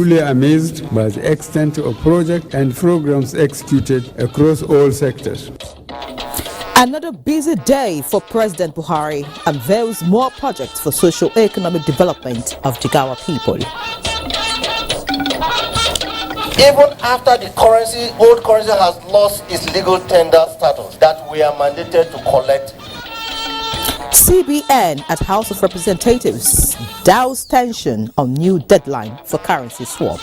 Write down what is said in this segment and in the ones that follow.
truly amazed by the extent of projects and programs executed across all sectors. Another busy day for President Buhari unveils more projects for socio-economic development of Jigawa people. Even after the old currency has lost its legal tender status, that we are mandated to collect. CBN at House of Representatives douse tension on new deadline for currency swap.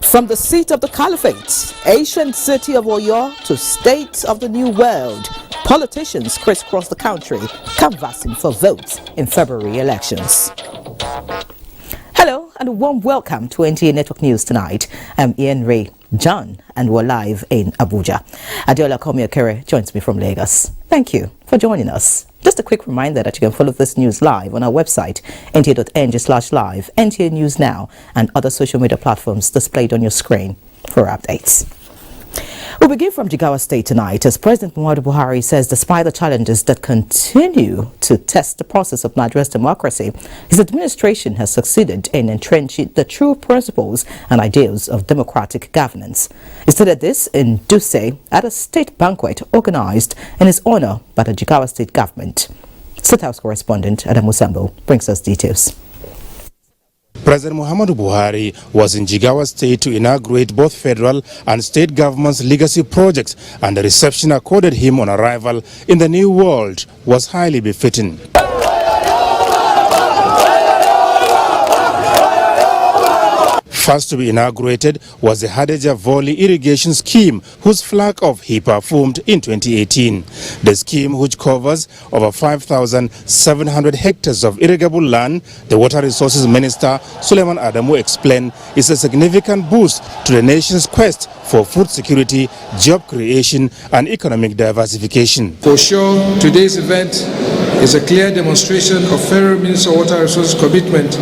From the seat of the caliphate, ancient city of Oyo to state of the new world, politicians crisscross the country canvassing for votes in February elections. Hello and a warm welcome to NTA Network News tonight. I'm Ian Ray John and we're live in Abuja. Adiola Komiokere joins me from Lagos. Thank you for joining us. Just a quick reminder that you can follow this news live on our website, nta.ng/live, NTA News Now, and other social media platforms displayed on your screen for updates. We'll begin from Jigawa State tonight as President Muhammadu Buhari says despite the challenges that continue to test the process of Nigeria's democracy, his administration has succeeded in entrenching the true principles and ideals of democratic governance. He stated this in Duse at a state banquet organized in his honor by the Jigawa State government. State House correspondent Adam Musambo brings us details. President Muhammadu Buhari was in Jigawa State to inaugurate both federal and state government's legacy projects, and the reception accorded him on arrival in the new world was highly befitting. First to be inaugurated was the Hadeja Valley Irrigation Scheme, whose flag of HIPAA formed in 2018. The scheme, which covers over 5,700 hectares of irrigable land, the Water Resources Minister Suleiman Adamu explained, is a significant boost to the nation's quest for food security, job creation, and economic diversification. For sure, today's event is a clear demonstration of Federal Minister of Water Resources' commitment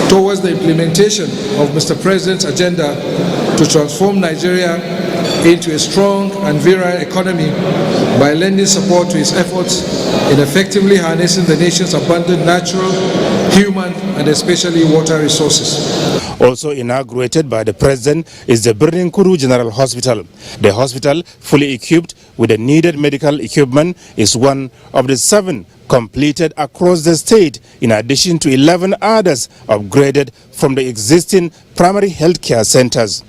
towards the implementation of Mr. President's agenda to transform Nigeria into a strong and virile economy by lending support to his efforts in effectively harnessing the nation's abundant natural, human, and especially water resources. Also inaugurated by the President is the Birnin Kuru General Hospital. The hospital, fully equipped with the needed medical equipment, is one of the 7 completed across the state, in addition to 11 others upgraded from the existing primary health care centers.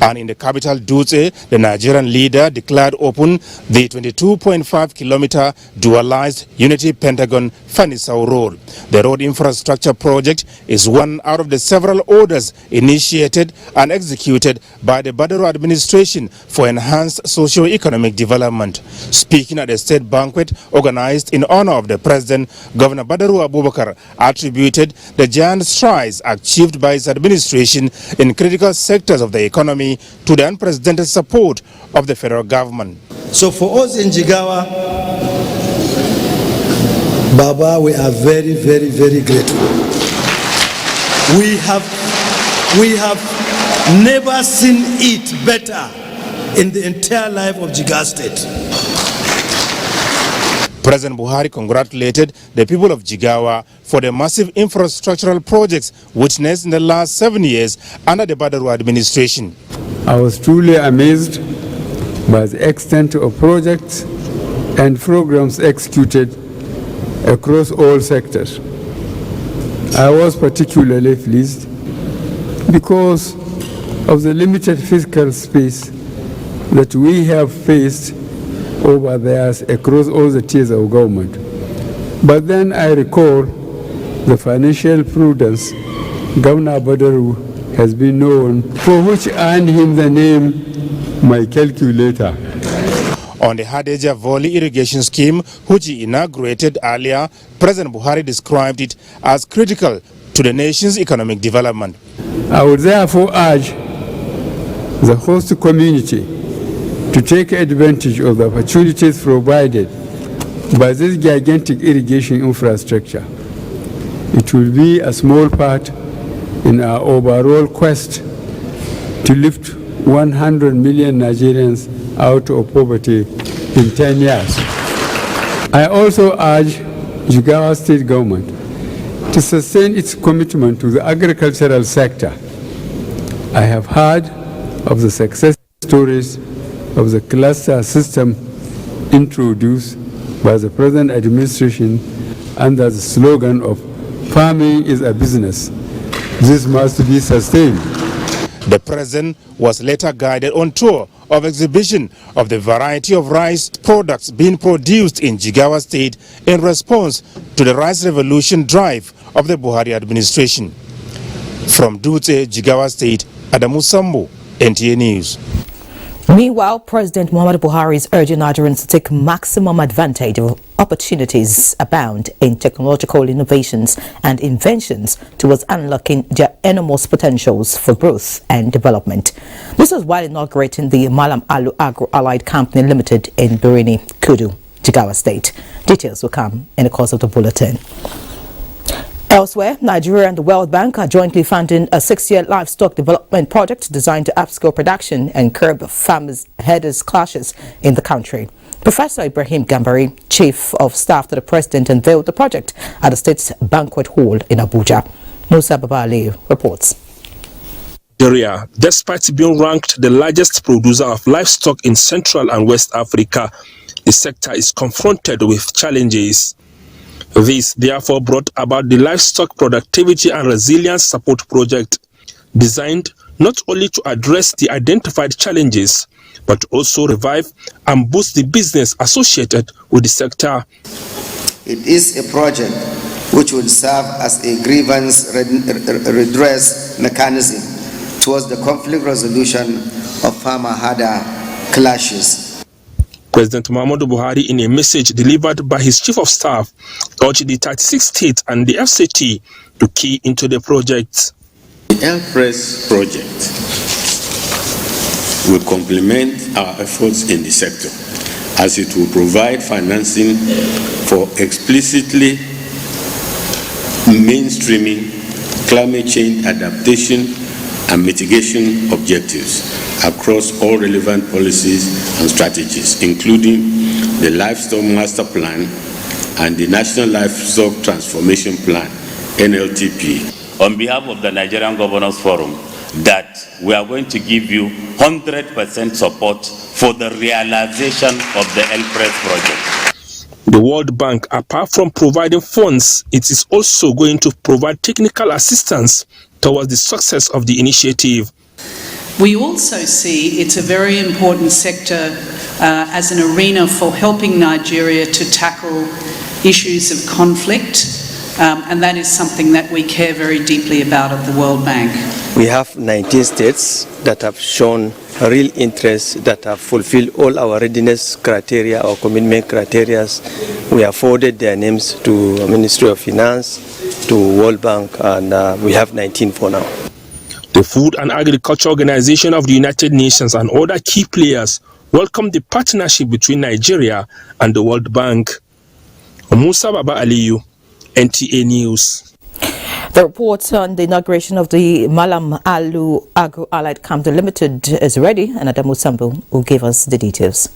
And in the capital Dutse, the Nigerian leader declared open the 22.5-kilometer dualized Unity Pentagon Fanisau Road. The road infrastructure project is one out of the several orders initiated and executed by the Badaro administration for enhanced socio-economic development. Speaking at a state banquet organized in honor of the President, Governor Badaro Abubakar attributed the giant strides achieved by his administration in critical sectors of the economy to the unprecedented support of the federal government. So for us in Jigawa, Baba, we are very, very, very grateful. We have never seen it better in the entire life of Jigawa State. President Buhari congratulated the people of Jigawa for the massive infrastructural projects witnessed in the last 7 years under the Badaro administration. I was truly amazed by the extent of projects and programs executed across all sectors. I was particularly pleased because of the limited fiscal space that we have faced over there across all the tiers of government. But then I recall the financial prudence Governor Badaro has been known for, which earned him the name My Calculator. On the Hadeja Valley Irrigation Scheme, which he inaugurated earlier, President Buhari described it as critical to the nation's economic development. I would therefore urge the host community to take advantage of the opportunities provided by this gigantic irrigation infrastructure. It will be a small part in our overall quest to lift 100 million Nigerians out of poverty in 10 years. I also urge Jigawa State Government to sustain its commitment to the agricultural sector. I have heard of the success stories of the cluster system introduced by the present administration under the slogan of "Farming is a business." This must be sustained. The president was later guided on tour of exhibition of the variety of rice products being produced in Jigawa State in response to the rice revolution drive of the Buhari administration. From Dutse, Jigawa State, Adamu Sambo, NTA News. Meanwhile, President Muhammadu Buhari is urging Nigerians to take maximum advantage of opportunities abound in technological innovations and inventions towards unlocking their enormous potentials for growth and development. This was while inaugurating the Malam Alu Agro-Allied Company Limited in Birini, Kudu, Jigawa State. Details will come in the course of the bulletin. Elsewhere, Nigeria and the World Bank are jointly funding a 6-year livestock development project designed to upscale production and curb farmers-herders clashes in the country. Professor Ibrahim Gambari, Chief of Staff to the President, unveiled the project at the state's banquet hall in Abuja. Musa Babali reports. Nigeria, despite being ranked the largest producer of livestock in Central and West Africa, the sector is confronted with challenges. This therefore brought about the Livestock Productivity and Resilience Support Project, designed not only to address the identified challenges, but also revive and boost the business associated with the sector. It is a project which will serve as a grievance redress mechanism towards the conflict resolution of farmer-herder clashes. President Muhammadu Buhari, in a message delivered by his Chief of Staff, urged the 36 states and the FCT to key into the project. The L-Press project will complement our efforts in the sector, as it will provide financing for explicitly mainstreaming climate change adaptation and mitigation objectives across all relevant policies and strategies, including the Livestock Master Plan and the National Livestock Transformation Plan, NLTP. On behalf of the Nigerian Governors Forum, that we are going to give you 100% support for the realization of the L-Press project. The World Bank, apart from providing funds, it is also going to provide technical assistance towards the success of the initiative. We also see it's a very important sector as an arena for helping Nigeria to tackle issues of conflict, and that is something that we care very deeply about at the World Bank. We have 19 states that have shown a real interest, that have fulfilled all our readiness criteria or commitment criteria. We have forwarded their names to Ministry of Finance, to World Bank, and we have 19 for now. The Food and Agriculture Organization of the United Nations and other key players welcome the partnership between Nigeria and the World Bank. Musa Baba Aliyu, NTA News. The report on the inauguration of the Malam Alu Agro-Allied Company Limited is ready, and Adamu Sambo will give us the details.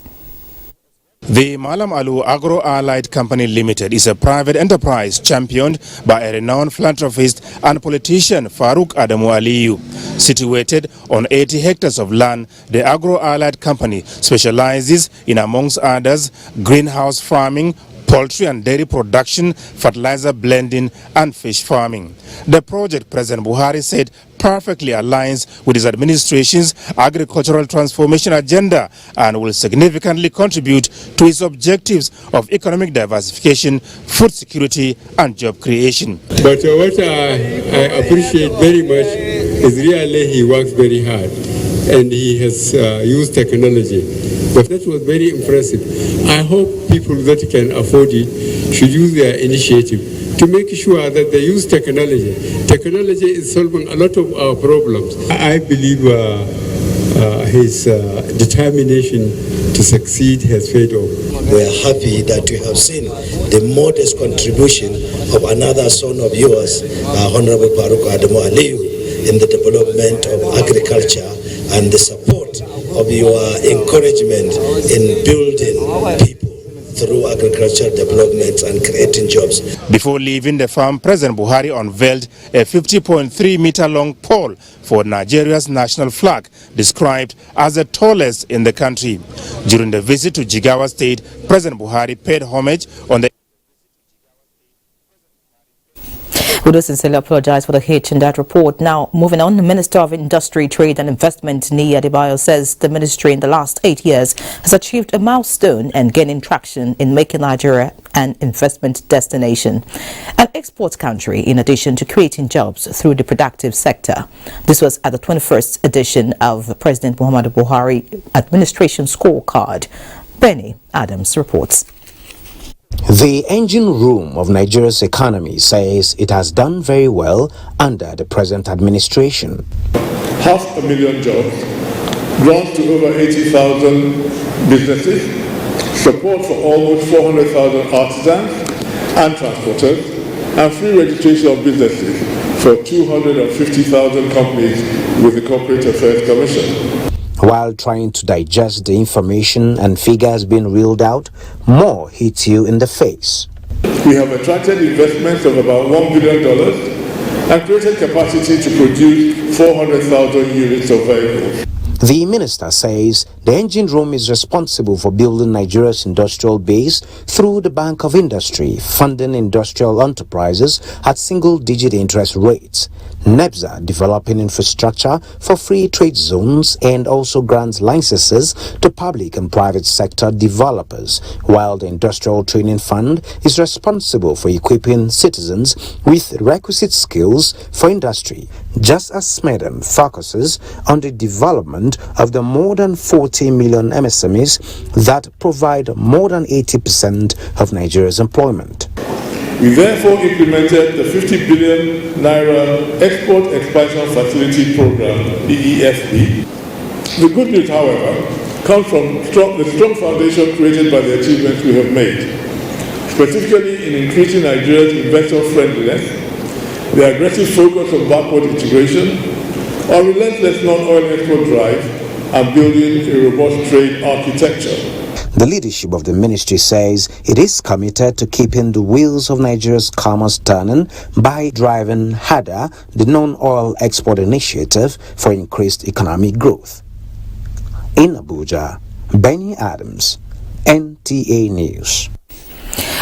The Malam Alu Agro-Allied Company Limited is a private enterprise championed by a renowned philanthropist and politician Faruk Adamu Aliyu. Situated on 80 hectares of land, the Agro-Allied Company specializes in, amongst others, greenhouse farming, poultry and dairy production, fertilizer blending and fish farming. The project, President Buhari said, perfectly aligns with his administration's agricultural transformation agenda and will significantly contribute to its objectives of economic diversification, food security and job creation. But what I appreciate very much is really he works very hard and he has used technology. But that was very impressive. I hope people that can afford it should use their initiative to make sure that they use technology. Technology is solving a lot of our problems. I believe his determination to succeed has paid off. We are happy that we have seen the modest contribution of another son of yours, Honorable Faruk Adamu Aliyu, in the development of agriculture and the support of your encouragement in building people through agricultural development and creating jobs. Before leaving the farm, President Buhari unveiled a 50.3-meter-long pole for Nigeria's national flag, described as the tallest in the country. During the visit to Jigawa State, President Buhari paid homage on the... We do sincerely apologize for the hitch in that report. Now, moving on, the Minister of Industry, Trade and Investment, Niyi Adebayo, says the ministry in the last 8 years has achieved a milestone and gaining traction in making Nigeria an investment destination, an export country, in addition to creating jobs through the productive sector. This was at the 21st edition of President Muhammadu Buhari Administration Scorecard. Benny Adams reports. The engine room of Nigeria's economy says it has done very well under the present administration. 500,000 jobs, grants to over 80,000 businesses, support for almost 400,000 artisans and transporters, and free registration of businesses for 250,000 companies with the Corporate Affairs Commission. While trying to digest the information and figures being reeled out, more hit you in the face. We have attracted investments of about $1 billion and created capacity to produce 400,000 units of vehicles. The minister says the engine room is responsible for building Nigeria's industrial base through the Bank of Industry, funding industrial enterprises at single-digit interest rates, NEBSA developing infrastructure for free trade zones and also grants licenses to public and private sector developers, while the Industrial Training Fund is responsible for equipping citizens with requisite skills for industry, just as SMEDM focuses on the development of the more than 40 million MSMEs that provide more than 80% of Nigeria's employment. We therefore implemented the 50 billion Naira Export Expansion Facility Program, EEFP. The good news, however, comes from the strong foundation created by the achievements we have made, specifically in increasing Nigeria's investor friendliness, the aggressive focus on backward integration, our relentless non-oil export drive, and building a robust trade architecture. The leadership of the ministry says it is committed to keeping the wheels of Nigeria's commerce turning by driving harder the non-oil export initiative for increased economic growth. In Abuja, Benny Adams, NTA News.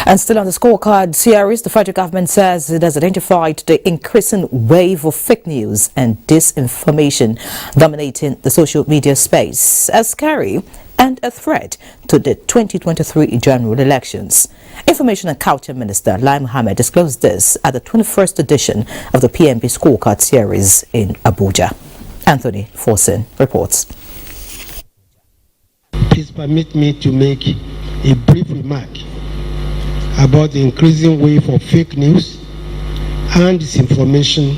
And still on the scorecard series, the federal government says it has identified the increasing wave of fake news and disinformation dominating the social media space as scary and a threat to the 2023 general elections. Information and Culture Minister Lai Mohammed disclosed this at the 21st edition of the PMB Scorecard series in Abuja. Anthony Forsen reports. Please permit me to make a brief remark about the increasing wave of fake news and disinformation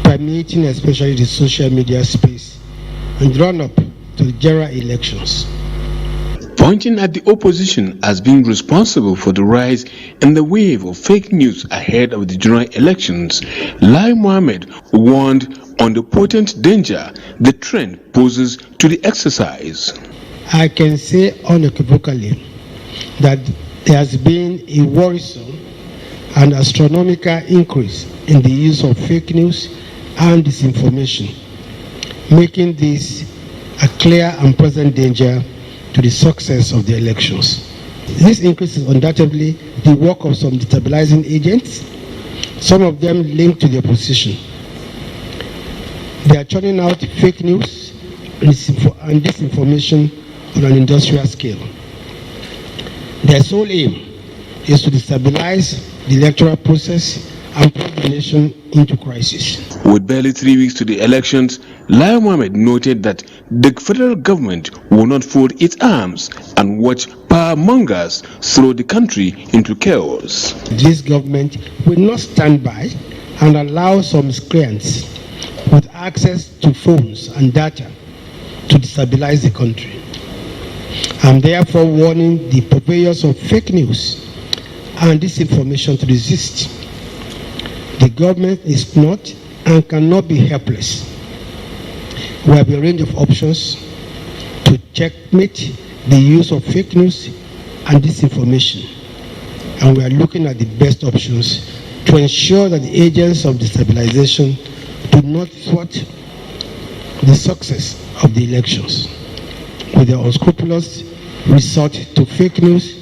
permeating especially the social media space and run-up to the general elections. Pointing at the opposition as being responsible for the rise in the wave of fake news ahead of the general elections, Lai Mohammed warned on the potent danger the trend poses to the exercise. I can say unequivocally that there has been a worrisome and astronomical increase in the use of fake news and disinformation, making this a clear and present danger to the success of the elections. This increase is undoubtedly the work of some destabilizing agents, some of them linked to the opposition. They are churning out fake news and disinformation on an industrial scale. Their sole aim is to destabilize the electoral process and put the nation into crisis. With barely 3 weeks to the elections, Lai Mohammed noted that the federal government will not fold its arms and watch power mongers throw the country into chaos. This government will not stand by and allow some miscreants with access to phones and data to destabilize the country. I'm therefore warning the purveyors of fake news and disinformation to resist. The government is not and cannot be helpless. We have a range of options to checkmate the use of fake news and disinformation, and we are looking at the best options to ensure that the agents of destabilization do not thwart the success of the elections with their unscrupulous resort to fake news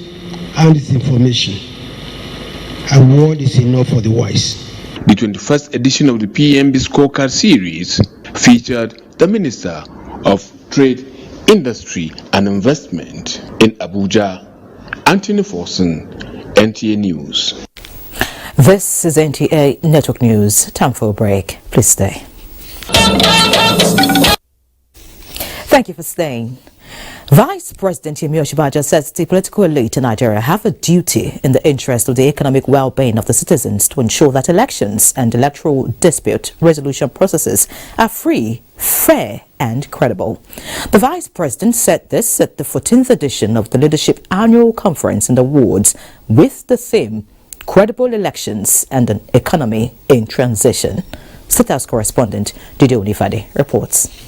and disinformation. A word is enough for the wise. The 21st edition of the PMB Scorecard Series featured the Minister of Trade, Industry and Investment in Abuja, Anthony Forson, NTA News. This is NTA Network News. Time for a break. Please stay. Thank you for staying. Vice President Yemi Osinbajo says the political elite in Nigeria have a duty in the interest of the economic well-being of the citizens to ensure that elections and electoral dispute resolution processes are free, fair and credible. The Vice President said this at the 14th edition of the Leadership Annual Conference and Awards with the theme Credible Elections and an Economy in Transition. State House correspondent Didi Onifade reports.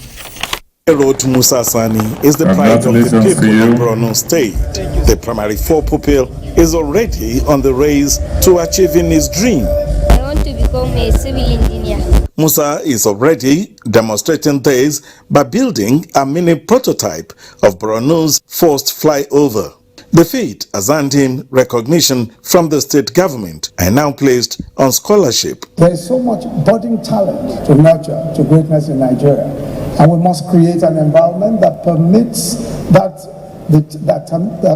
Road Musa Sani is the pride of the people of Borno State. The primary four pupil is already on the race to achieving his dream. I want to become a civil engineer. Musa is already demonstrating this by building a mini prototype of Borno's first flyover. The feat has earned him recognition from the state government and now placed on scholarship. There is so much budding talent to nurture to greatness in Nigeria, and we must create an environment that permits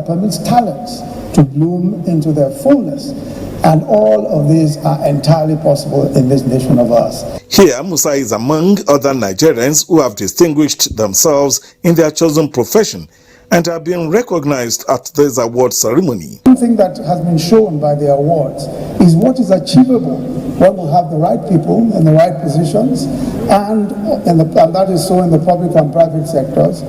permits talents to bloom into their fullness. And all of these are entirely possible in this nation of ours. Here, Musa is among other Nigerians who have distinguished themselves in their chosen profession and are being recognized at this award ceremony. One thing that has been shown by the awards is what is achievable when we have the right people in the right positions, and that is so in the public and private sectors,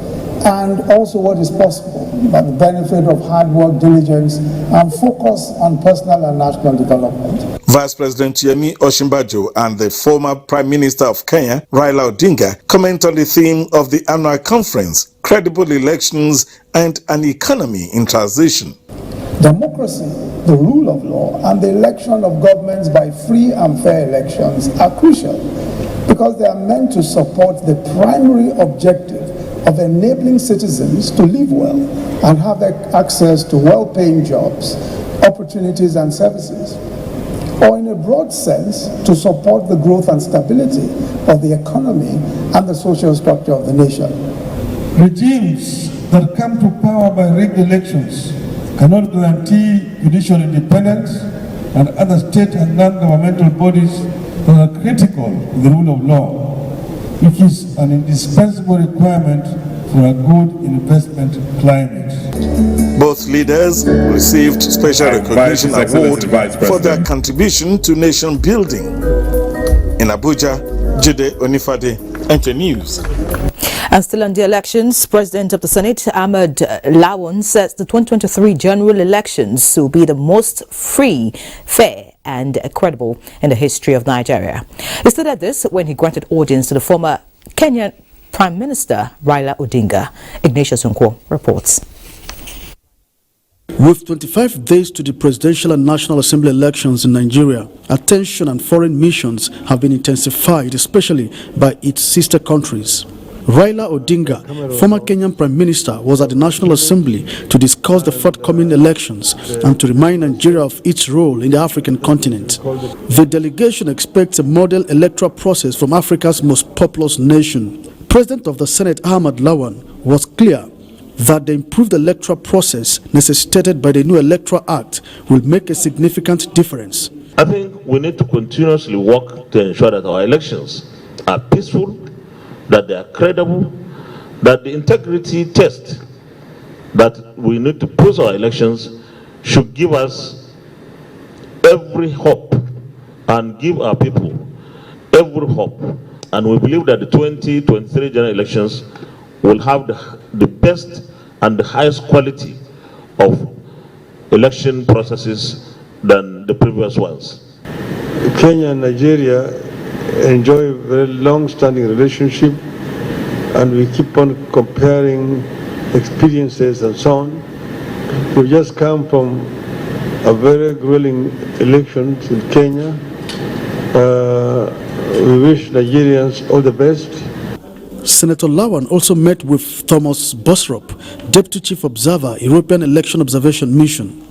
and also what is possible by the benefit of hard work, diligence, and focus on personal and national development. Vice President Yemi Osinbajo and the former Prime Minister of Kenya, Raila Odinga, comment on the theme of the annual conference, Credible Elections and an Economy in Transition. Democracy, the rule of law, and the election of governments by free and fair elections are crucial because they are meant to support the primary objective of enabling citizens to live well and have access to well-paying jobs, opportunities and services, or in a broad sense, to support the growth and stability of the economy and the social structure of the nation. Regimes that come to power by rigged elections cannot guarantee judicial independence and other state and non-governmental bodies that are critical to the rule of law, which is an indispensable requirement for a good investment climate. Both leaders received special recognition award for their contribution to nation building. In Abuja, Jide Onifade, NTA News. And still on the elections, President of the Senate, Ahmed Lawan, says the 2023 general elections will be the most free, fair and credible in the history of Nigeria. He stated this when he granted audience to the former Kenyan Prime Minister Raila Odinga. Ignatius Nkwo reports. With 25 days to the presidential and National Assembly elections in Nigeria, attention and foreign missions have been intensified, especially by its sister countries. Raila Odinga, former Kenyan Prime Minister, was at the National Assembly to discuss the forthcoming elections and to remind Nigeria of its role in the African continent. The delegation expects a model electoral process from Africa's most populous nation. President of the Senate, Ahmed Lawan, was clear that the improved electoral process necessitated by the new Electoral Act will make a significant difference. I think we need to continuously work to ensure that our elections are peaceful, that they are credible, that the integrity test that we need to pose our elections should give us every hope and give our people every hope. And we believe that the 2023 general elections will have the best and the highest quality of election processes than the previous ones. Kenya and Nigeria enjoy a very long-standing relationship, and we keep on comparing experiences and so on. We just come from a very grueling election in Kenya. We wish Nigerians all the best. Senator Lawan also met with Thomas Bosrop, Deputy Chief Observer, European Election Observation Mission.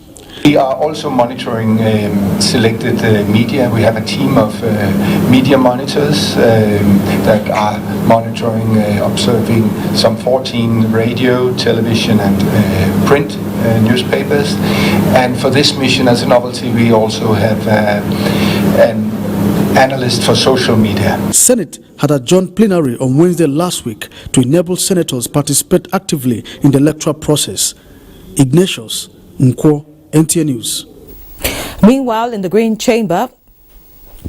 We are also monitoring selected media. We have a team of media monitors that are monitoring, observing some 14 radio, television and print newspapers. And for this mission as a novelty, we also have an analyst for social media. Senate had adjourned plenary on Wednesday last week to enable senators participate actively in the electoral process. Ignatius Nkwo, NTA News. Meanwhile, in the Green Chamber,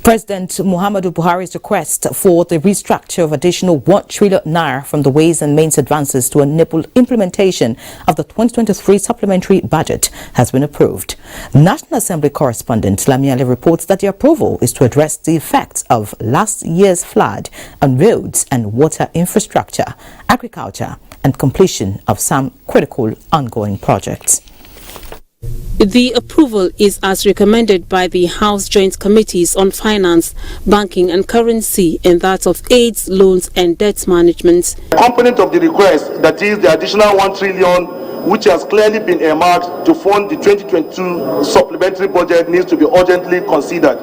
President Muhammadu Buhari's request for the restructure of additional 1 trillion naira from the Ways and Means advances to enable implementation of the 2023 supplementary budget has been approved. National Assembly correspondent Lami Ali reports that the approval is to address the effects of last year's flood on roads and water infrastructure, agriculture, and completion of some critical ongoing projects. The approval is as recommended by the House Joint Committees on Finance, Banking and Currency and that of AIDS, Loans and Debt Management. The component of the request, that is the additional 1 trillion, which has clearly been earmarked to fund the 2022 supplementary budget, needs to be urgently considered.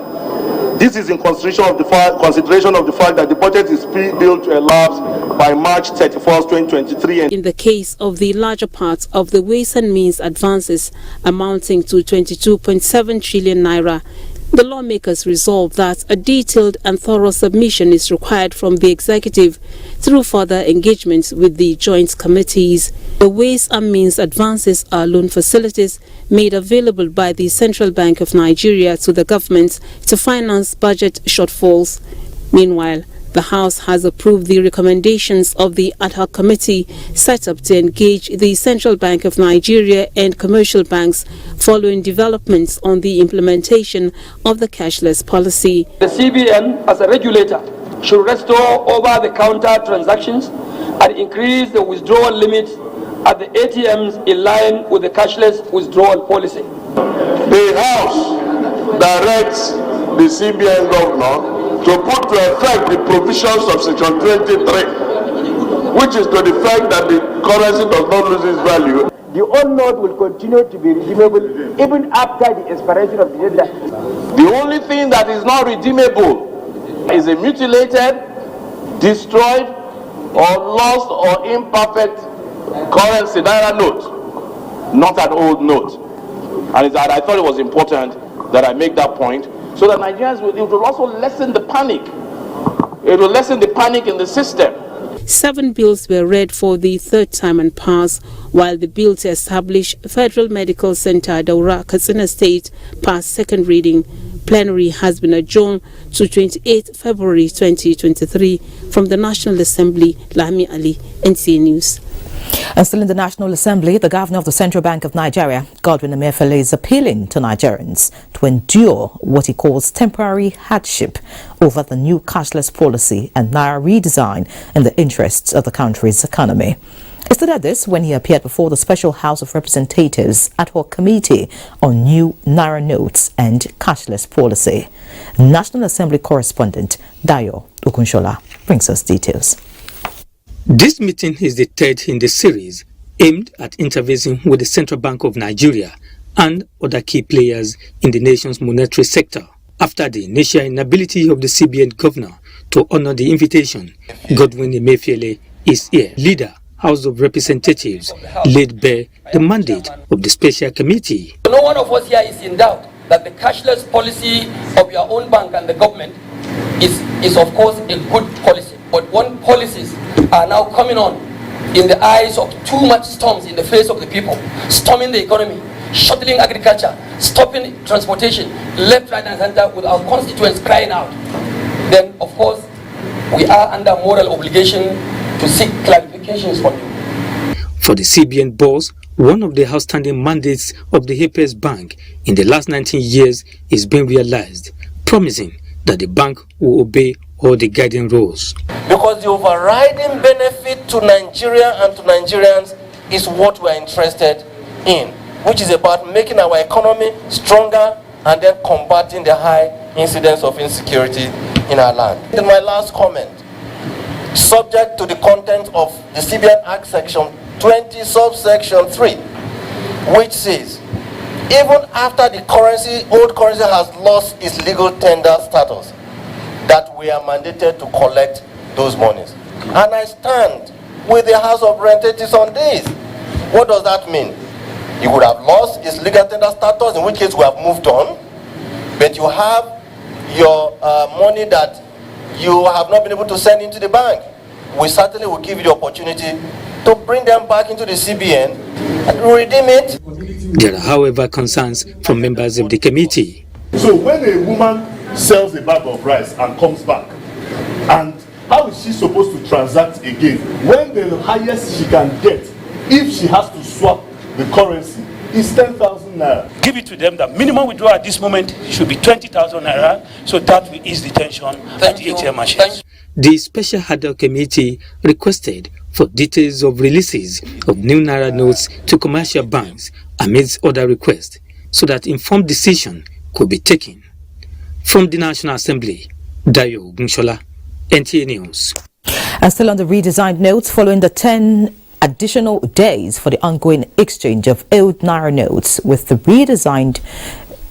This is in consideration of the fact that the budget is pre-built to elapse by March 31st, 2023. In the case of the larger part of the Ways and Means advances amounting to 22.7 trillion naira, the lawmakers resolved that a detailed and thorough submission is required from the executive through further engagement with the joint committees. The Ways and Means advances are loan facilities made available by the Central Bank of Nigeria to the government to finance budget shortfalls. Meanwhile, the House has approved the recommendations of the ad hoc committee set up to engage the Central Bank of Nigeria and commercial banks following developments on the implementation of the cashless policy. The CBN, as a regulator, should restore over-the-counter transactions and increase the withdrawal limit at the ATMs in line with the cashless withdrawal policy. The House directs the CBN governor to put to effect the provisions of Section 23, which is to the fact that the currency does not lose its value. The old note will continue to be redeemable even after the expiration of the deadline. The only thing that is not redeemable is a mutilated, destroyed, or lost or imperfect currency naira note, not an old note. And I thought it was important that I make that point, so that Nigerians it will also lessen the panic. It will lessen the panic in the system. 7 bills were read for the third time and passed, while the bill to establish Federal Medical Center Daura, Katsina State passed second reading. Plenary has been adjourned to 28 February 2023. From the National Assembly, Lami Ali, NTA News. And still in the National Assembly, the Governor of the Central Bank of Nigeria, Godwin Emefiele, is appealing to Nigerians to endure what he calls temporary hardship over the new cashless policy and naira redesign in the interests of the country's economy. He stated this when he appeared before the Special House of Representatives ad hoc committee on new naira notes and cashless policy. National Assembly correspondent Dayo Okunshola brings us details. This meeting is the third in the series aimed at interfacing with the Central Bank of Nigeria and other key players in the nation's monetary sector. After the initial inability of the CBN governor to honor the invitation, Godwin Emefiele is here. Leader, House of Representatives, laid bare the mandate of the special committee. No one of us here is in doubt that the cashless policy of your own bank and the government is of course a good policy. But when policies are now coming on in the eyes of too much storms in the face of the people, storming the economy, shuttling agriculture, stopping transportation, left, right and center with our constituents crying out, then of course we are under moral obligation to seek clarifications from you. For the CBN boss, one of the outstanding mandates of the Apex Bank in the last 19 years is being realized, promising that the bank will obey all the guiding rules. Because the overriding benefit to Nigeria and to Nigerians is what we are interested in. which is about making our economy stronger and then combating the high incidence of insecurity in our land. In my last comment, subject to the content of the CBN Act Section 20 subsection 3, which says, even after the old currency has lost its legal tender status, that we are mandated to collect those monies. And I stand with the House of Representatives on this. What does that mean? It would have lost its legal tender status, in which case we have moved on, but you have your money that you have not been able to send into the bank. We certainly will give you the opportunity to bring them back into the CBN and redeem it. There are, however, concerns from members of the committee. So when a woman sells a bag of rice and comes back, and how is she supposed to transact again when the highest she can get, if she has to swap the currency, is 10,000 naira? Give it to them. The minimum withdrawal at this moment should be 20,000 naira, so that will ease the tension at the ATM machines. The Special Ad hoc Committee requested for details of releases of new naira notes to commercial banks amidst other requests, so that informed decision could be taken. From the National Assembly, Dayo Gunshola, NTA News. And still on the redesigned notes, following the 10 additional days for the ongoing exchange of old naira notes with the redesigned,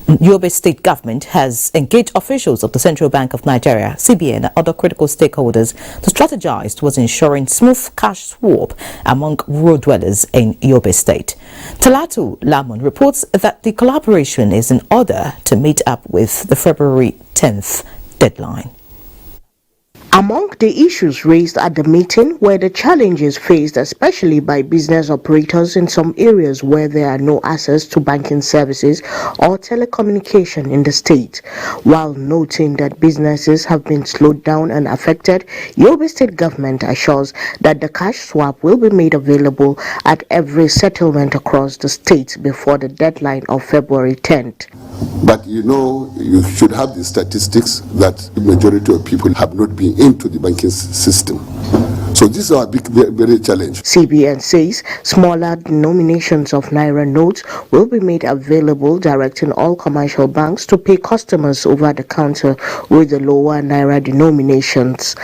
Yobe State government has engaged officials of the Central Bank of Nigeria, CBN, and other critical stakeholders to strategize towards ensuring smooth cash swap among rural dwellers in Yobe State. Talatu Lamon reports that the collaboration is in order to meet up with the February 10th deadline. Among the issues raised at the meeting were the challenges faced especially by business operators in some areas where there are no access to banking services or telecommunication in the state. While noting that businesses have been slowed down and affected, Yobe State government assures that the cash swap will be made available at every settlement across the state before the deadline of February 10th. But you should have the statistics that the majority of people have not been into the banking system. So this is our big, very challenge. CBN says smaller denominations of naira notes will be made available, directing all commercial banks to pay customers over the counter with the lower naira denominations.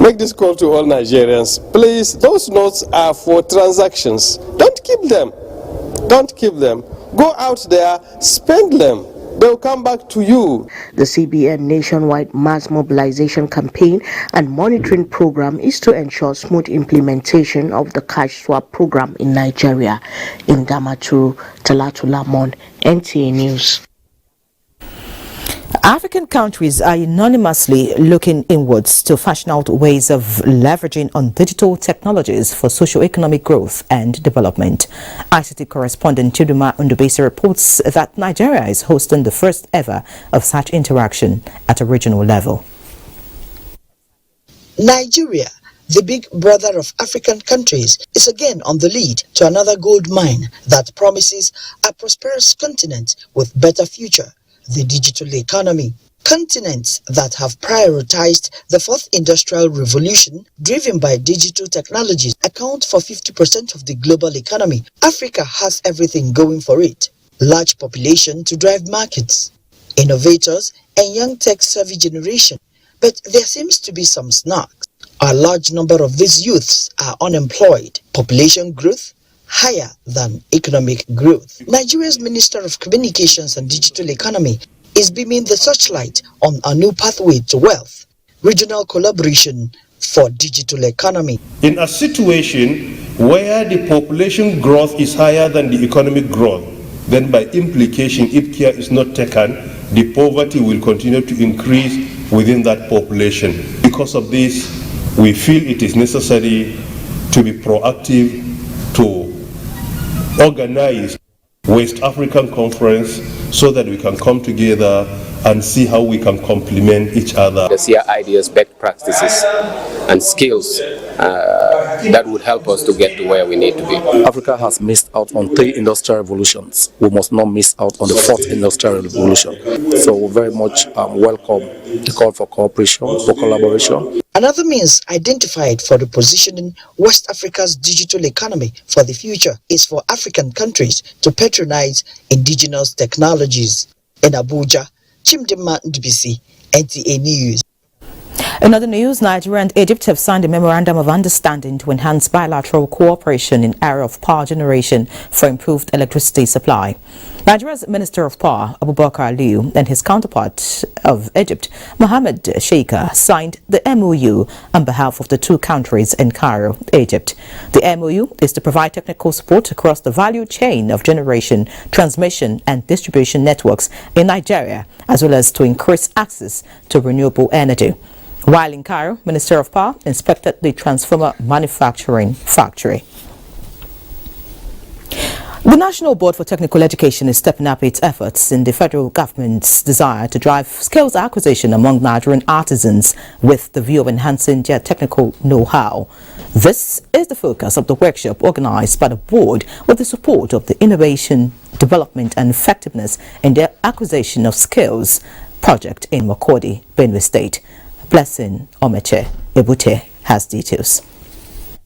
Make this call to all Nigerians. Please, those notes are for transactions. Don't keep them. Don't keep them. Go out there, spend them. They'll come back to you. The CBN nationwide mass mobilization campaign and monitoring program is to ensure smooth implementation of the cash swap program in Nigeria. In Damaturu, Talatu Lamon, NTA News. African countries are unanimously looking inwards to fashion out ways of leveraging on digital technologies for socio-economic growth and development. ICT correspondent Chiduma Ndubese reports that Nigeria is hosting the first ever of such interaction at a regional level. Nigeria, the big brother of African countries, is again on the lead to another gold mine that promises a prosperous continent with better future. The digital economy. Continents that have prioritized the fourth industrial revolution driven by digital technologies account for 50% of the global economy. Africa has everything going for it. Large population to drive markets, innovators and young tech-savvy generation. But there seems to be some snags. A large number of these youths are unemployed. Population growth higher than economic growth. Nigeria's Minister of Communications and Digital Economy is beaming the searchlight on a new pathway to wealth, regional collaboration for digital economy. In a situation where the population growth is higher than the economic growth, then by implication, if care is not taken, the poverty will continue to increase within that population. Because of this, we feel it is necessary to be proactive to organize West African Conference so that we can come together and see how we can complement each other. Share ideas, best practices, and skills that would help us to get to where we need to be. Africa has missed out on 3 industrial revolutions. We must not miss out on the 4th industrial revolution. So we very much welcome the call for cooperation, for collaboration. Another means identified for repositioning West Africa's digital economy for the future is for African countries to patronize indigenous technologies. In Abuja, Chimdima Ndubisi, NTA News. In other news, Nigeria and Egypt have signed a memorandum of understanding to enhance bilateral cooperation in area of power generation for improved electricity supply. Nigeria's Minister of Power, Abubakar Aliyu, and his counterpart of Egypt, Mohammed Sheikha, signed the MOU on behalf of the two countries in Cairo, Egypt. The MOU is to provide technical support across the value chain of generation, transmission and distribution networks in Nigeria, as well as to increase access to renewable energy. While in Cairo, Minister of Power inspected the transformer manufacturing factory. The National Board for Technical Education is stepping up its efforts in the federal government's desire to drive skills acquisition among Nigerian artisans with the view of enhancing their technical know-how. This is the focus of the workshop organized by the board with the support of the Innovation, Development and Effectiveness in the Acquisition of Skills project in Makurdi, Benue State. Blessing Omeche Ebute has details.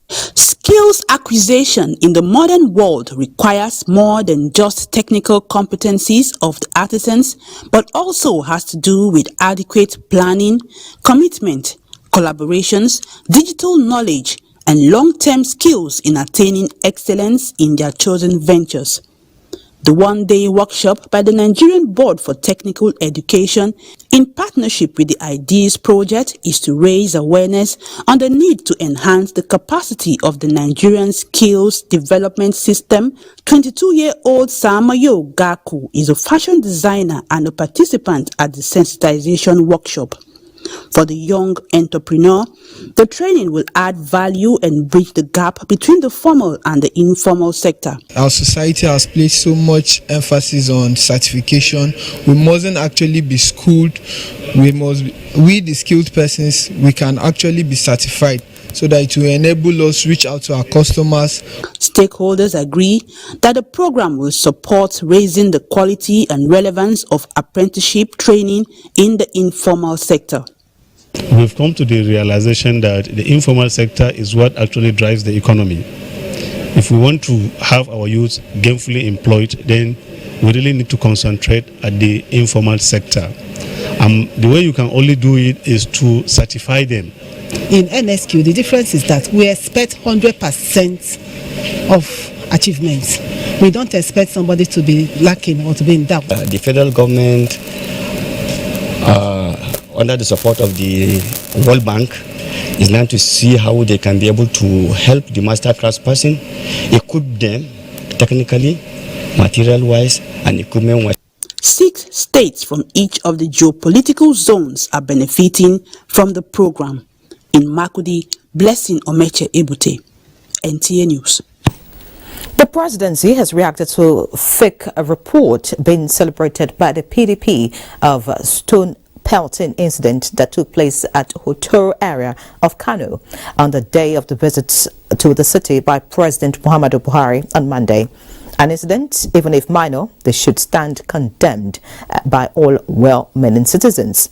Skills acquisition in the modern world requires more than just technical competencies of the artisans, but also has to do with adequate planning, commitment, collaborations, digital knowledge, and long-term skills in attaining excellence in their chosen ventures. The one-day workshop by the Nigerian Board for Technical Education in partnership with the IDEAS project is to raise awareness on the need to enhance the capacity of the Nigerian Skills Development System. 22-year-old Samayo Gaku is a fashion designer and a participant at the sensitization workshop. For the young entrepreneur, the training will add value and bridge the gap between the formal and the informal sector. Our society has placed so much emphasis on certification. We mustn't actually be schooled. We the skilled persons, we can actually be certified so that it will enable us to reach out to our customers. Stakeholders agree that the program will support raising the quality and relevance of apprenticeship training in the informal sector. We've come to the realization that the informal sector is what actually drives the economy. If we want to have our youth gainfully employed, then we really need to concentrate at the informal sector. The way you can only do it is to certify them. In NSQ, the difference is that we expect 100% of achievements. We don't expect somebody to be lacking or to be in doubt. The federal government, under the support of the World Bank, is now to see how they can be able to help the master craftsperson, equip them technically, material-wise, and equipment-wise. 6 states from each of the geopolitical zones are benefiting from the program. In Makurdi, Blessing Omeche Ebute, NTA News. The presidency has reacted to fake report being celebrated by the PDP of stone pelting incident that took place at Hotoro area of Kano on the day of the visit to the city by President Muhammadu Buhari on Monday. An incident, even if minor, they should stand condemned by all well-meaning citizens.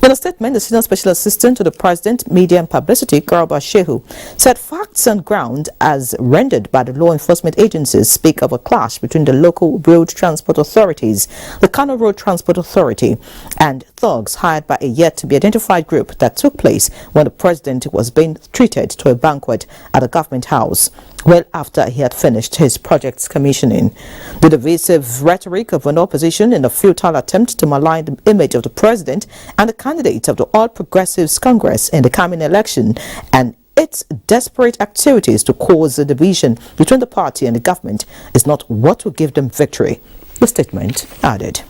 In a statement, the Senior Special Assistant to the President, Media and Publicity, Garba Shehu, said facts on ground as rendered by the law enforcement agencies speak of a clash between the local road transport authorities, the Kano Road Transport Authority, and thugs hired by a yet-to-be-identified group that took place when the President was being treated to a banquet at the government house, well after he had finished his project's commissioning. The divisive rhetoric of an opposition in a futile attempt to malign the image of the President and the candidate of the All Progressives Congress in the coming election and its desperate activities to cause a division between the party and the government is not what will give them victory, the statement added.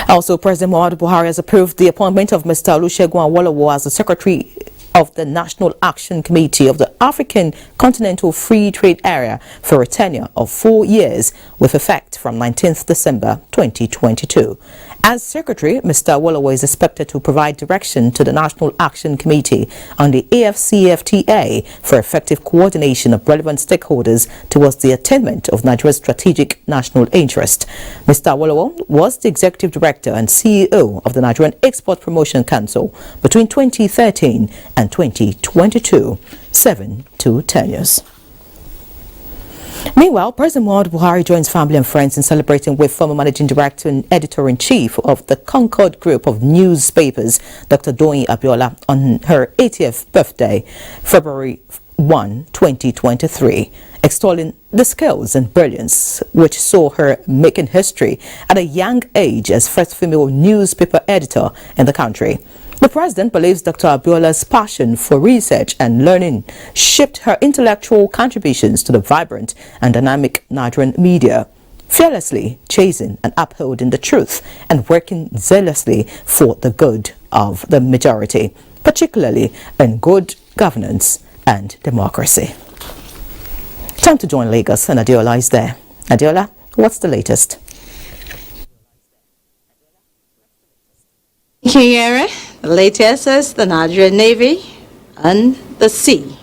Also, President Muhammadu Buhari has approved the appointment of Mr. Olusegun Awolowo as the Secretary of the National Action Committee of the African Continental Free Trade Area for a tenure of 4 years with effect from 19th December 2022. As Secretary, Mr. Awolowo is expected to provide direction to the National Action Committee on the AFCFTA for effective coordination of relevant stakeholders towards the attainment of Nigeria's strategic national interest. Mr. Awolowo was the Executive Director and CEO of the Nigerian Export Promotion Council between 2013 and 2022, 7 to 10 years. Meanwhile, President Muhammadu Buhari joins family and friends in celebrating with former Managing Director and Editor-in-Chief of the Concord Group of newspapers, Dr. Doyin Abiola, on her 80th birthday, February 1, 2023, extolling the skills and brilliance which saw her making history at a young age as first female newspaper editor in the country. The president believes Dr. Abiola's passion for research and learning shaped her intellectual contributions to the vibrant and dynamic Nigerian media, fearlessly chasing and upholding the truth and working zealously for the good of the majority, particularly in good governance and democracy. Time to join Lagos, and Adiola is there. Adiola, what's the latest? Here, the latest is the Nigerian Navy and the sea.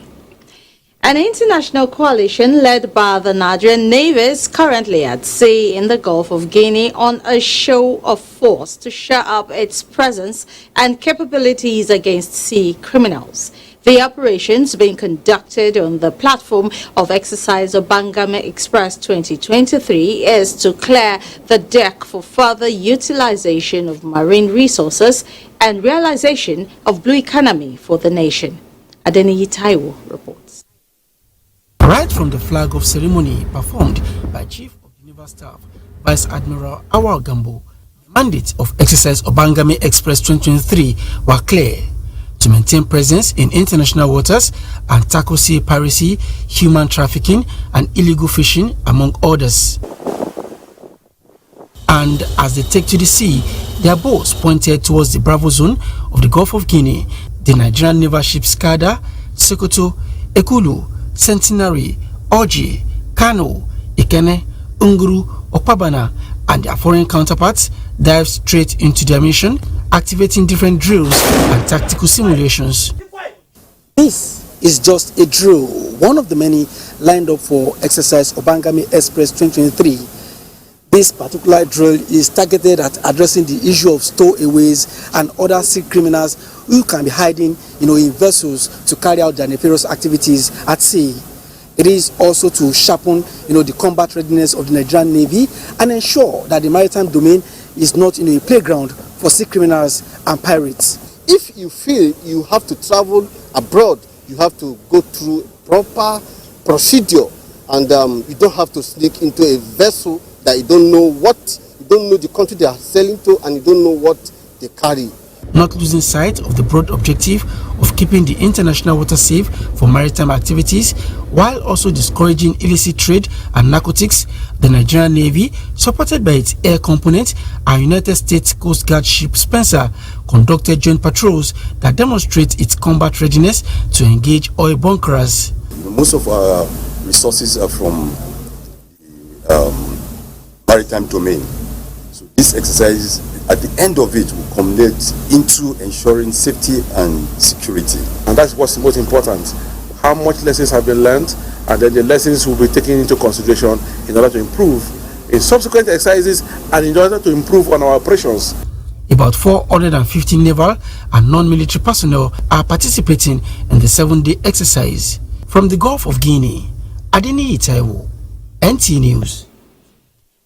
An international coalition led by the Nigerian Navy is currently at sea in the Gulf of Guinea on a show of force to show up its presence and capabilities against sea criminals. The operations being conducted on the platform of exercise Obangame Express 2023 is to clear the deck for further utilization of marine resources and realization of blue economy for the nation. Adeniyi Taiwo reports. Right from the flag-off ceremony performed by Chief of the Naval Staff, Vice Admiral Awal Gambo, the mandate of exercise Obangame Express 2023 were clear: to maintain presence in international waters and tackle sea piracy, human trafficking, and illegal fishing, among others. And as they take to the sea, their boats pointed towards the Bravo zone of the Gulf of Guinea. The Nigerian naval ships Skada, Sokoto, Ekulu, Centenary, Oji, Kano, Ikene, Unguru, Okpabana, and their foreign counterparts dive straight into their mission, activating different drills and tactical simulations. This is just a drill, one of the many lined up for exercise Obangame Express 2023. This particular drill is targeted at addressing the issue of stowaways and other sea criminals who can be hiding, in vessels to carry out their nefarious activities at sea. It is also to sharpen, the combat readiness of the Nigerian Navy and ensure that the maritime domain is not, a playground for sea criminals and pirates. If you feel you have to travel abroad, you have to go through proper procedure, and you don't have to sneak into a vessel that you don't know the country they are sailing to, and you don't know what they carry. Not losing sight of the broad objective of keeping the international water safe for maritime activities, while also discouraging illicit trade and narcotics, the Nigerian Navy, supported by its air component and United States Coast Guard ship Spencer, conducted joint patrols that demonstrate its combat readiness to engage oil bunkerers. Most of our resources are from the maritime domain. So this exercise, at the end of it, will culminate into ensuring safety and security. And that's what's most important. How much lessons have been learned, and then the lessons will be taken into consideration in order to improve in subsequent exercises and in order to improve on our operations. About 450 naval and non-military personnel are participating in the 7-day exercise. From the Gulf of Guinea, Adeniyi Taiwo, NTA News.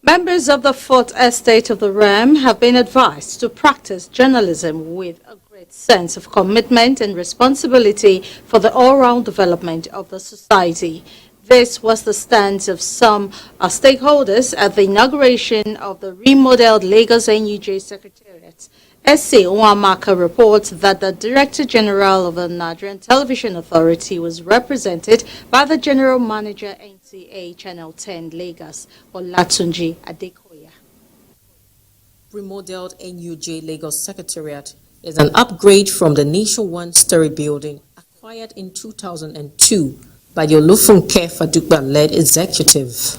Members of the Fourth Estate of the Realm have been advised to practice journalism with a great sense of commitment and responsibility for the all-round development of the society. This was the stance of some stakeholders at the inauguration of the remodeled Lagos NUJ Secretariat. S.A. Nwamaka reports that the Director General of the Nigerian Television Authority was represented by the General Manager NTA Channel 10 Lagos, Olatunji Adekoya. Remodeled NUJ Lagos Secretariat is an upgrade from the Nation one-story building acquired in 2002 by the Olufunke Fadugba-led executive.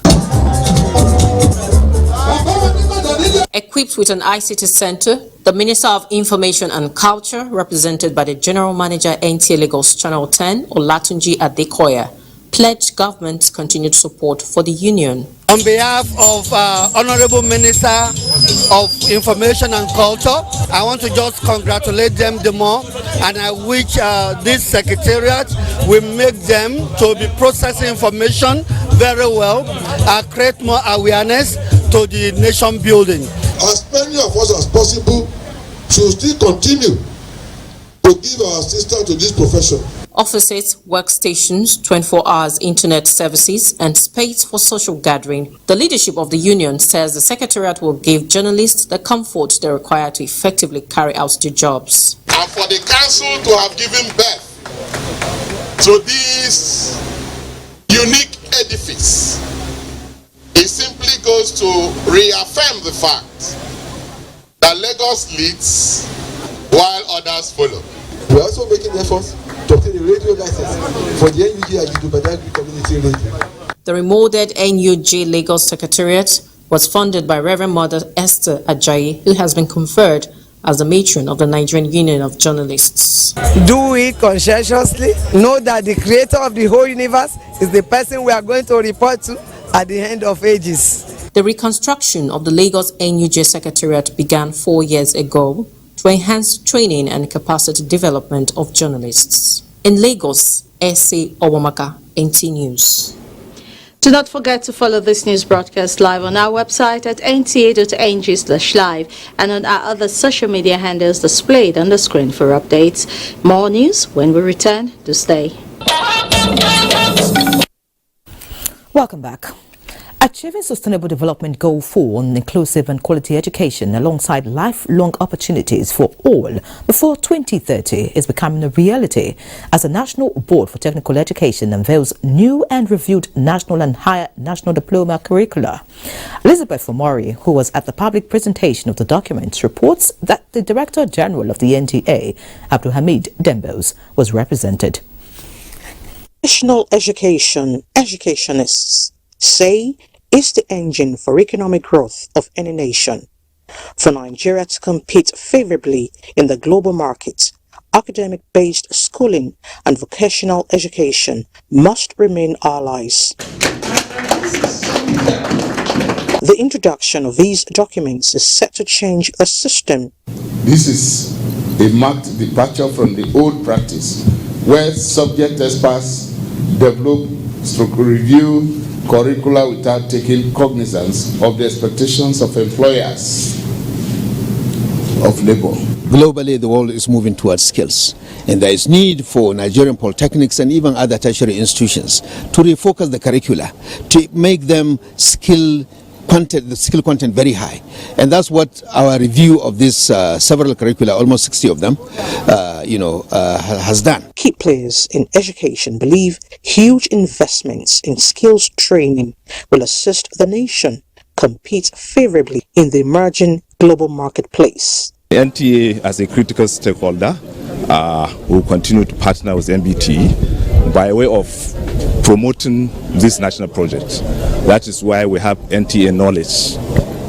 Equipped with an ICT center, the Minister of Information and Culture, represented by the General Manager NTA Lagos Channel 10, Olatunji Adekoya, pledged government's continued support for the union. On behalf of Honorable Minister of Information and Culture, I want to just congratulate them the more, and I wish this secretariat will make them to be processing information very well, create more awareness to the nation building. As many of us as possible should still continue to give our assistance to this profession. Offices, workstations, 24 hours internet services, and space for social gathering. The leadership of the union says the secretariat will give journalists the comfort they require to effectively carry out their jobs. And for the council to have given birth to this unique edifice, it simply goes to reaffirm the fact that Lagos leads while others follow. We are also making efforts to obtain a radio license for the NUJ Badagry Community Radio. The remodeled NUJ Lagos Secretariat was funded by Reverend Mother Esther Ajayi, who has been conferred as the matron of the Nigerian Union of Journalists. Do it conscientiously. Know that the creator of the whole universe is the person we are going to report to at the end of ages. The reconstruction of the Lagos NUJ Secretariat began 4 years ago to enhance training and capacity development of journalists. In Lagos, S.A. Obamaka, NT News. Do not forget to follow this news broadcast live on our website at nta.ng/live and on our other social media handles displayed on the screen for updates. More news when we return. Do stay. Welcome back. Achieving Sustainable Development Goal 4 on inclusive and quality education alongside lifelong opportunities for all before 2030 is becoming a reality as the National Board for Technical Education unveils new and reviewed national and higher national diploma curricula. Elizabeth Fomori, who was at the public presentation of the documents, reports that the Director General of the NTA, Abdulhamid Dembos, was represented. National education, educationists say, is the engine for economic growth of any nation. For Nigeria to compete favorably in the global market, academic-based schooling and vocational education must remain allies. The introduction of these documents is set to change the system. This is a marked departure from the old practice, where subject experts develop, review curricula without taking cognizance of the expectations of employers of labor. Globally, the world is moving towards skills, and there is need for Nigerian polytechnics and even other tertiary institutions to refocus the curricula, to make them the skill content very high. And that's what our review of these several curricula, almost 60 of them, has done. Key players in education believe huge investments in skills training will assist the nation compete favorably in the emerging global marketplace. The NTA, as a critical stakeholder, will continue to partner with NBT by way of promoting this national project. That is why we have NTA Knowledge,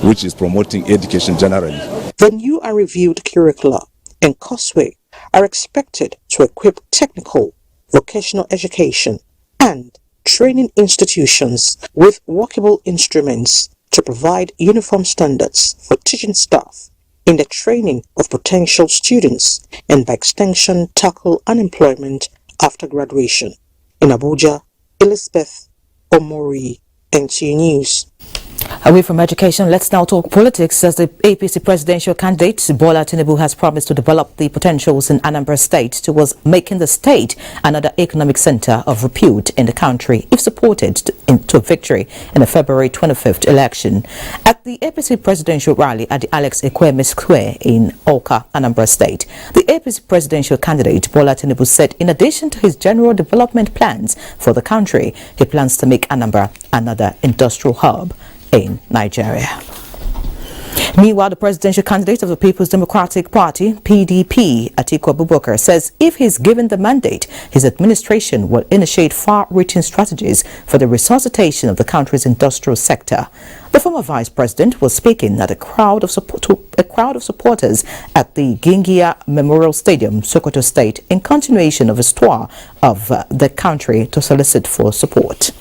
which is promoting education generally. The new and reviewed curricula and courseware are expected to equip technical, vocational education and training institutions with workable instruments to provide uniform standards for teaching staff in the training of potential students and by extension tackle unemployment after graduation. In Abuja, Elizabeth Omori, NTA News. Away from education, let's now talk politics as the APC presidential candidate Bola Tinubu has promised to develop the potentials in Anambra State towards making the state another economic center of repute in the country if supported to victory in the February 25th election. At the APC presidential rally at the Alex Ekweme Square in Awka, Anambra State, the APC presidential candidate Bola Tinubu said in addition to his general development plans for the country, he plans to make Anambra another industrial hub in Nigeria. Meanwhile, the presidential candidate of the People's Democratic Party, PDP, Atiku Abubakar, says if he's given the mandate, his administration will initiate far-reaching strategies for the resuscitation of the country's industrial sector. The former vice president was speaking at a crowd of supporters at the Gingia Memorial Stadium, Sokoto State, in continuation of his tour of the country to solicit for support.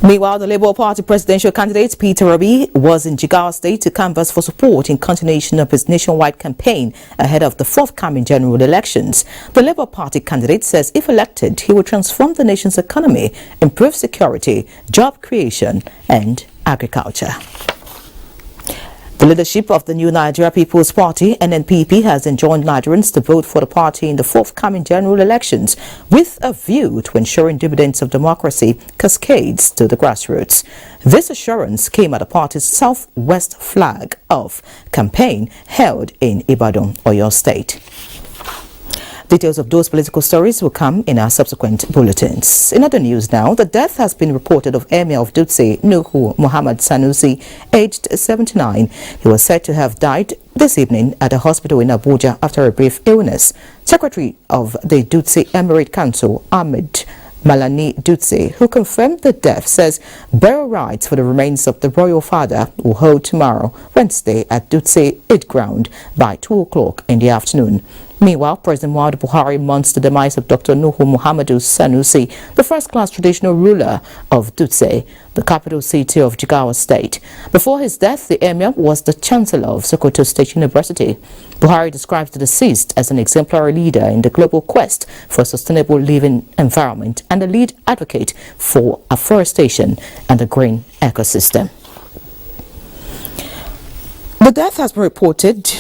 Meanwhile, the Labour Party presidential candidate Peter Obi was in Jigawa State to canvass for support in continuation of his nationwide campaign ahead of the forthcoming general elections. The Labour Party candidate says if elected, he will transform the nation's economy, improve security, job creation and agriculture. The leadership of the new Nigeria People's Party, NNPP, has enjoined Nigerians to vote for the party in the forthcoming general elections with a view to ensuring dividends of democracy cascades to the grassroots. This assurance came at the party's Southwest Flag Off campaign held in Ibadan, Oyo State. Details of those political stories will come in our subsequent bulletins. In other news now, the death has been reported of Emir of Dutse, Nuhu Muhammad Sanusi, aged 79. He was said to have died this evening at a hospital in Abuja after a brief illness. Secretary of the Dutse Emirate Council, Ahmed Malani Dutse, who confirmed the death, says burial rites for the remains of the royal father will hold tomorrow, Wednesday, at Dutse Eid Ground by 2 o'clock in the afternoon. Meanwhile, President Muhammadu Buhari mourns the demise of Dr. Nuhu Muhammadu Sanusi, the first-class traditional ruler of Dutse, the capital city of Jigawa State. Before his death, the emir was the chancellor of Sokoto State University. Buhari describes the deceased as an exemplary leader in the global quest for a sustainable living environment and a lead advocate for afforestation and the green ecosystem. The death has been reported.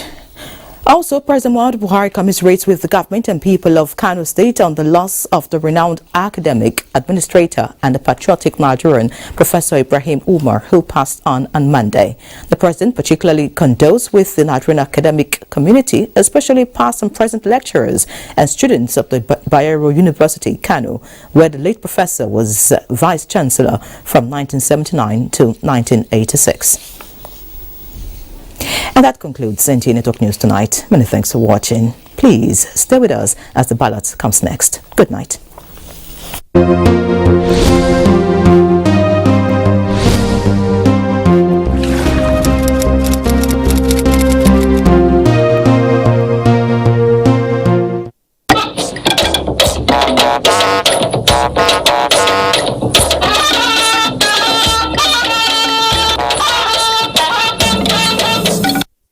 Also, President Muhammadu Buhari commiserates with the government and people of Kano State on the loss of the renowned academic, administrator and a patriotic Nigerian, Professor Ibrahim Umar, who passed on Monday. The president particularly condoles with the Nigerian academic community, especially past and present lecturers and students of the Bayero University, Kano, where the late professor was vice-chancellor from 1979 to 1986. And that concludes NTA Network News tonight. Many thanks for watching. Please stay with us as the ballot comes next. Good night.